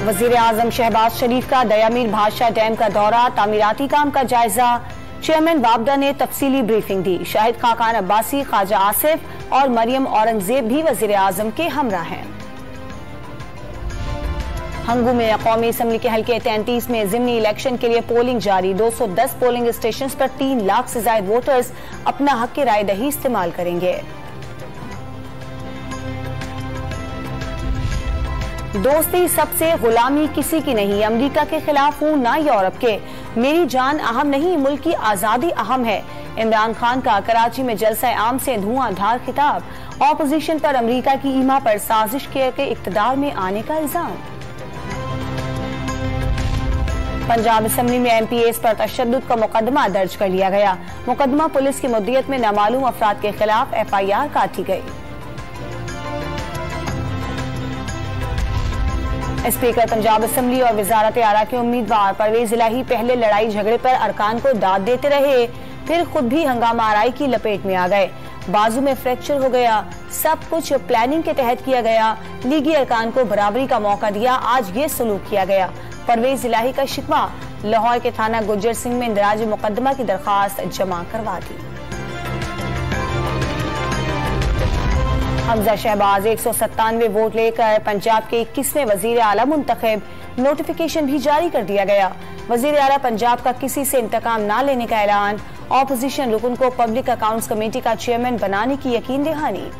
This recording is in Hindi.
वजीर आजम शहबाज शरीफ का दयामीर भादशाह डैम का दौरा, तामीराती काम का जायजा। चेयरमैन वाबडा ने तफसीली ब्रीफिंग दी। शाहिद खाकान अब्बासी, ख्वाजा आसिफ और मरियम औरंगजेब भी वजीर आजम के हमरा हैं। हंगू में कौमी असम्बली के हल्के 33 में जिमनी इलेक्शन के लिए पोलिंग जारी। 210 पोलिंग स्टेशन पर 3 लाख से ज्यादा वोटर्स अपना हक की राय दही इस्तेमाल करेंगे। दोस्ती सबसे, गुलामी किसी की नहीं। अमेरिका के खिलाफ हूं ना यूरोप के। मेरी जान अहम नहीं, मुल्क की आजादी अहम है। इमरान खान का कराची में जलसा आम से धुआंधार खिताब। ऑपोजिशन पर अमेरिका की ईमा पर साजिश के इक्तदार में आने का इल्जाम। पंजाब असम्बली में MPAs पर तशद्दुद का मुकदमा दर्ज कर लिया गया। मुकदमा पुलिस की मुद्दियत में नामालूम अफराद के खिलाफ FIR काटी गई। स्पीकर पंजाब असम्बली और वजारत आला के उम्मीदवार परवेज इलाही पहले लड़ाई झगड़े पर अरकान को दाद देते रहे, फिर खुद भी हंगामा आराई की लपेट में आ गए। बाजू में फ्रैक्चर हो गया। सब कुछ प्लानिंग के तहत किया गया। लीगी अरकान को बराबरी का मौका दिया, आज ये सलूक किया गया। परवेज इलाही का शिकवा, लाहौर के थाना गुज्जर सिंह में इंदराज मुकदमा की दरखास्त जमा करवा दी। हमजा शहबाज 197 वोट लेकर पंजाब के 21वें वजीर आला मुंतखब। नोटिफिकेशन भी जारी कर दिया गया। वजीर आला पंजाब का किसी से इंतकाम ना लेने का ऐलान। ऑपोजिशन रुकन को पब्लिक अकाउंट्स कमेटी का चेयरमैन बनाने की यकीन दहानी।